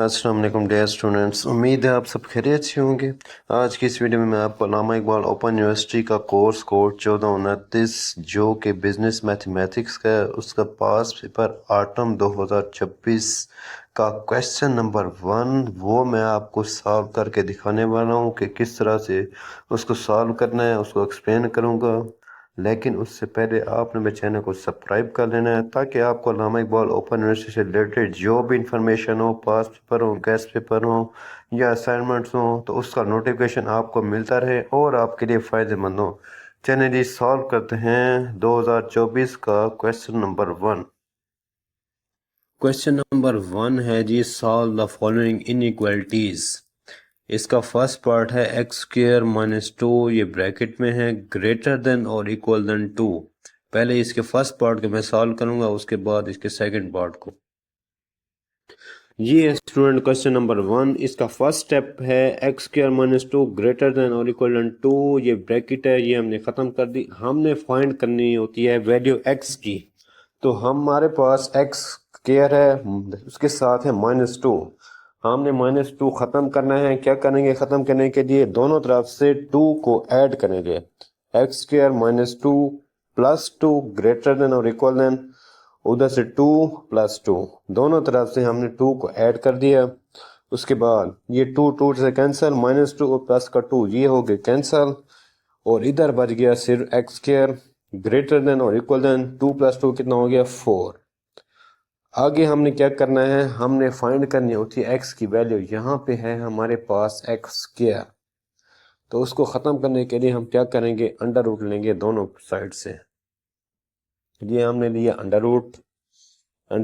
अस्सलाम वालेकुम dear students, उम्मीद है आप सब खैरियत से होंगे। आज की इस वीडियो में मैं आपको अल्लामा इकबाल ओपन यूनिवर्सिटी का कोर्स कोड 1429 जो कि बिजनेस मैथमेटिक्स का है, उसका पास पेपर ऑटम 2026 का क्वेश्चन नंबर 1 वो मैं आपको सॉल्व करके दिखाने वाला हूँ कि किस तरह से उसको सॉल्व करना है, उसको एक्सप्लेन करूँगा। लेकिन उससे पहले आपने मेरे चैनल को सब्सक्राइब कर लेना है ताकि आपको अल्लामा इकबाल ओपन यूनिवर्सिटी से रिलेटेड जो भी इंफॉर्मेशन हो, पास पेपर हो, गेस्ट पेपर हो या असाइनमेंट्स हो, तो उसका नोटिफिकेशन आपको मिलता रहे और आपके लिए फ़ायदेमंद हो। चलिए सॉल्व करते हैं 2024 का क्वेश्चन नंबर 1। क्वेश्चन नंबर 1 है जी, सॉल्व द फॉलोइंग इनइक्वालिटीज़। इसका फर्स्ट पार्ट है एक्स स्क्र माइनस 2, ये ब्रैकेट में है, ग्रेटर देन और इक्वल देन 2। पहले इसके फर्स्ट पार्ट को मैं सॉल्व करूंगा, उसके बाद इसके सेकंड पार्ट को। ये है स्टूडेंट क्वेश्चन नंबर 1। इसका फर्स्ट स्टेप है x square minus 2 greater than और इक्वल देन 2। ये ब्रैकेट है, ये हमने ख़त्म कर दी। हमने फाइंड करनी होती है वैल्यू एक्स की। तो हमारे पास एक्स स्क्र है, उसके साथ है -2। हमने -2 ख़त्म करना है। क्या करेंगे ख़त्म करने के लिए? दोनों तरफ से 2 को ऐड करेंगे। X square -2 plus 2 greater than और इक्वल देन, उधर से 2 प्लस 2, दोनों तरफ से हमने 2 को ऐड कर दिया। उसके बाद ये 2 से कैंसिल, -2 और प्लस का 2 ये हो गए कैंसिल, और इधर बच गया सिर्फ एक्स स्क्र ग्रेटर देन और इक्वल देन 2 प्लस 2 कितना हो गया 4। आगे हमने क्या करना है? हमने फाइंड करनी होती है एक्स की वैल्यू। यहाँ पे है हमारे पास एक्स स्क्र, तो उसको ख़त्म करने के लिए हम क्या करेंगे? अंडर रूट लेंगे दोनों साइड से। ये हमने लिया under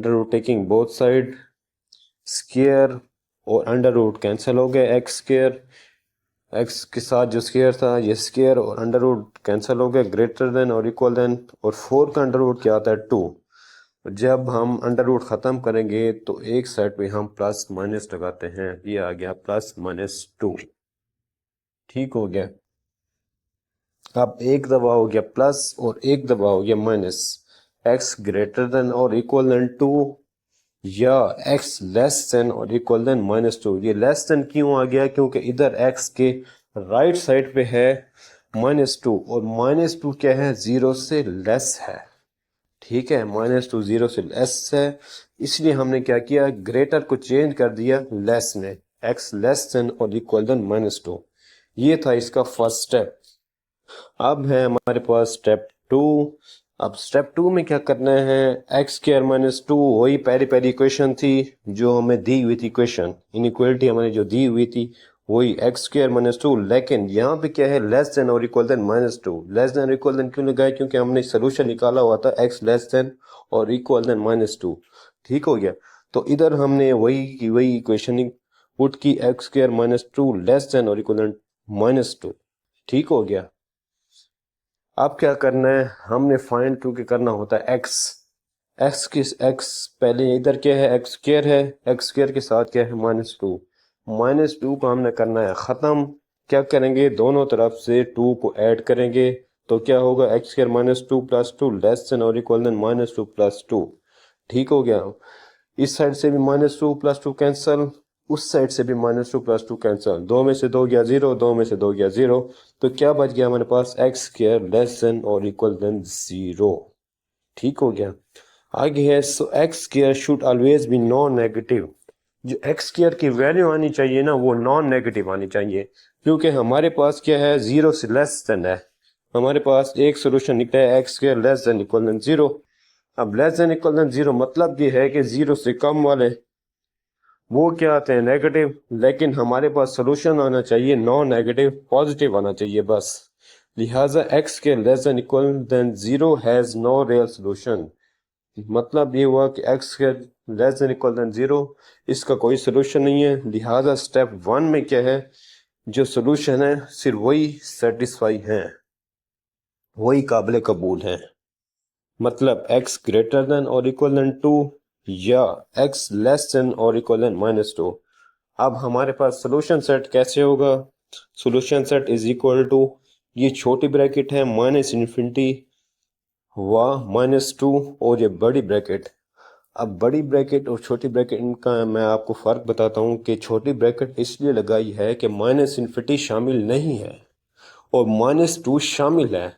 root taking both side. Square और अंडर रूट कैंसिल हो गए, एक्स स्क्र एक्स के साथ जो स्क्र था, ये स्क्र और अंडर रूट कैंसिल हो गए, ग्रेटर देन और इक्वल देन, और 4 का अंडर रूट क्या आता है 2। जब हम अंडर रूट ख़त्म करेंगे तो एक साइड पे हम प्लस माइनस लगाते हैं। ये आ गया +-2। ठीक हो गया। अब एक दफा हो गया प्लस और एक दफा हो गया माइनस। एक्स ग्रेटर देन और इक्वल देन 2 या एक्स लेस देन और इक्वल देन -2। ये लेस देन क्यों आ गया? क्योंकि इधर एक्स के राइट साइड पे है -2 और -2 क्या है? 0 से लेस है। ठीक है, -2 0 से लेस है, इसलिए हमने क्या किया? ग्रेटर को चेंज कर दिया लेस में, एक्स लेस देन और इक्वल देन -2। ये था इसका फर्स्ट स्टेप। अब है हमारे पास स्टेप 2। अब स्टेप 2 में क्या करना है? एक्स स्क्र -2 वही पहली इक्वेशन थी जो हमें दी हुई थी। इक्वेशन इनइक्वालिटी हमारी जो दी हुई थी वही एक्स स्क्र -2, लेकिन यहाँ पे क्या है? लेस देन और इक्वल देन -2। लेस देन और इक्वल देन क्यों लगाया? क्योंकि हमने सोल्यूशन निकाला हुआ था एक्स लेस देन और इक्वल देन -2। ठीक हो गया। तो इधर हमने वही इक्वेशन पुट की, एक्स स्क्र -2 लेस देन और इक्वल देन -2। ठीक हो गया। अब क्या करना है? हमने फाइंड टू के करना होता है एक्स। एक्स पहले इधर क्या है? एक्स स्क्र है, एक्स स्क्र के साथ क्या है? -2। -2 को हमने करना है ख़त्म। क्या करेंगे? दोनों तरफ से 2 को ऐड करेंगे, तो क्या होगा? X square -2 plus 2 less than और इक्वल देन -2 प्लस 2। ठीक हो गया। इस साइड से भी -2 प्लस 2 कैंसिल, उस साइड से भी -2 प्लस 2 कैंसिल, 2 में से 2 गया 0, 2 में से 2 गया 0, तो क्या बच गया हमारे पास? एक्स स्क्र लेस देन और इक्वल देन 0। ठीक हो गया। आगे है, so x square should always be non negative. जो एक्स स्क्र की वैल्यू आनी चाहिए ना, वो नॉन नेगेटिव आनी चाहिए, क्योंकि हमारे पास क्या है? 0 से लेस देन है। हमारे पास एक सोल्यूशन निकला है x square less than equal than 0। अब लेस देन इक्वल देन 0 मतलब ये है कि 0 से कम वाले वो क्या आते हैं? नेगेटिव। लेकिन हमारे पास सोल्यूशन आना चाहिए नॉन नेगेटिव, पॉजिटिव आना चाहिए बस। लिहाजा एक्स के less than equal than 0 has no real solution. मतलब ये हुआ कि एक्स के लेस देन इक्वल देन 0 इसका कोई सोल्यूशन नहीं है। लिहाजा स्टेप 1 में क्या है? जो सोल्यूशन है सिर्फ वही सेटिस्फाई है, वही काबिल कबूल है। मतलब एक्स ग्रेटर देन और इक्वल देन 2 या एक्स लेस देन और इक्वल देन -2। अब हमारे पास सोल्यूशन सेट कैसे होगा? Solution set is equal to, ये छोटी ब्रैकेट है -∞ व -2 और ये बड़ी ब्रैकेट। अब बड़ी ब्रैकेट और छोटी ब्रैकेट इनका मैं आपको फ़र्क बताता हूँ कि छोटी ब्रैकेट इसलिए लगाई है कि माइनस इन्फिनिटी शामिल नहीं है और -2 शामिल है।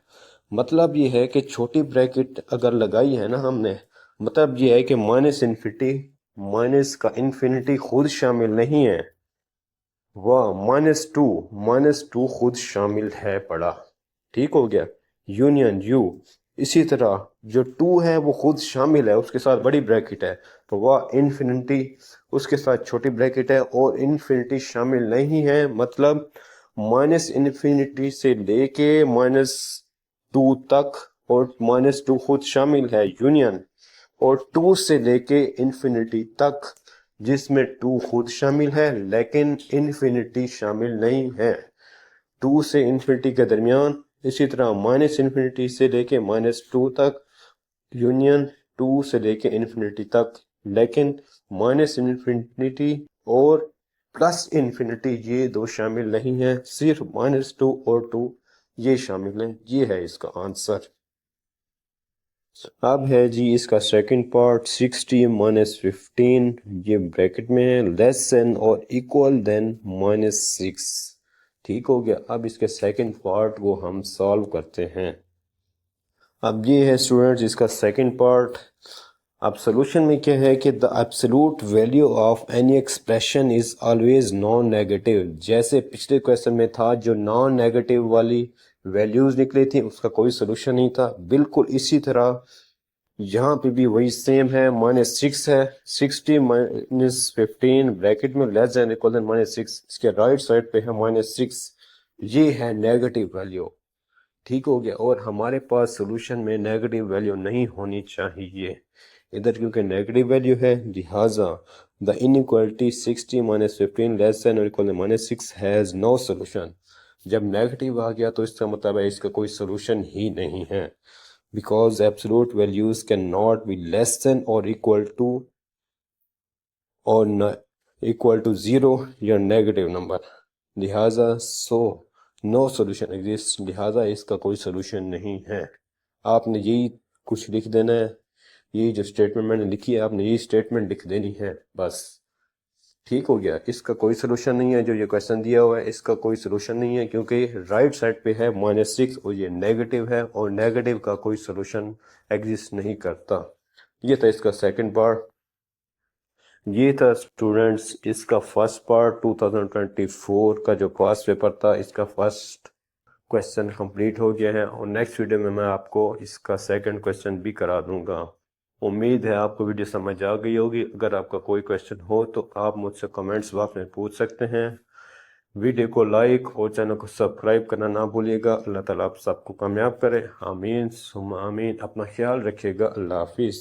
मतलब ये है कि छोटी ब्रैकेट अगर लगाई है ना हमने, मतलब ये है कि माइनस इन्फिनिटी, माइनस का इन्फिनिटी खुद शामिल नहीं है, वह -2 खुद शामिल है पड़ा। ठीक हो गया, यूनियन यू। इसी तरह जो 2 है वो खुद शामिल है, उसके साथ बड़ी ब्रैकेट है, तो वह इन्फिनिटी उसके साथ छोटी ब्रैकेट है और इन्फिनिटी शामिल नहीं है। मतलब माइनस इन्फिनिटी से लेके -2 तक और -2 खुद शामिल है यूनियन, और 2 से लेके इन्फिनिटी तक जिसमें 2 खुद शामिल है लेकिन इन्फिनिटी शामिल नहीं है। 2 से इन्फिनिटी के दरमियान, इसी तरह माइनस इन्फिनिटी से लेके -2 तक यूनियन 2 से लेके इन्फिनिटी तक, लेकिन माइनस इन्फिनिटी और प्लस इन्फिनिटी ये दो शामिल नहीं है, सिर्फ -2 और 2 ये शामिल है। ये है इसका आंसर। अब है जी इसका सेकंड पार्ट, 60 - 15, ये ब्रैकेट में है, लेस देन और इक्वल देन -6। ठीक हो गया। अब इसके सेकंड पार्ट को हम सॉल्व करते हैं। अब ये है स्टूडेंट्स इसका सेकंड पार्ट। अब सोल्यूशन में क्या है कि the absolute value of any expression is always non negative. जैसे पिछले क्वेश्चन में था, जो नॉन नेगेटिव वाली वैल्यूज निकली थी उसका कोई सोल्यूशन नहीं था, बिल्कुल इसी तरह यहाँ पे भी वही सेम है। -6 है, 60 - 15 ब्रैकेट में लेस देन इक्वल देन -6, इसके राइट साइड पे है -6, ये है नेगेटिव वैल्यू। ठीक हो गया। और हमारे पास सोल्यूशन में नेगेटिव वैल्यू नहीं होनी चाहिए इधर, क्योंकि नेगेटिव वैल्यू है, लिहाजा द इनइक्वालिटी 60 - 15 लेस देन और इक्वल -6 हैज नो सोल्यूशन। जब नेगेटिव आ गया तो इसका मतलब है इसका कोई सोल्यूशन ही नहीं है, because absolute values cannot be less than or equal to or equal to 0 या नेगेटिव नंबर। लिहाजा नो सोल्यूशन एग्जिस्ट, लिहाजा इसका कोई सोल्यूशन नहीं है। आपने यही कुछ लिख देना है, यही जो स्टेटमेंट मैंने लिखी है आपने यही स्टेटमेंट लिख देनी है बस। ठीक हो गया। इसका कोई सोल्यूशन नहीं है, जो ये क्वेश्चन दिया हुआ है इसका कोई सोल्यूशन नहीं है, क्योंकि राइट साइड पे है -6 और ये नेगेटिव है और नेगेटिव का कोई सोल्यूशन एग्जिस्ट नहीं करता। ये था इसका सेकंड पार्ट। ये था स्टूडेंट्स इसका फर्स्ट पार्ट। 2024 का जो पास्ट पेपर था इसका फर्स्ट क्वेश्चन कंप्लीट हो गया है और नेक्स्ट वीडियो में मैं आपको इसका सेकंड क्वेश्चन भी करा दूंगा। उम्मीद है आपको वीडियो समझ आ गई होगी। अगर आपका कोई क्वेश्चन हो तो आप मुझसे कमेंट्स बॉक्स में पूछ सकते हैं। वीडियो को लाइक और चैनल को सब्सक्राइब करना ना भूलिएगा। अल्लाह ताला आप सबको कामयाब करे। आमीन सुम्मा आमीन। अपना ख्याल रखिएगा। अल्लाह हाफिज़।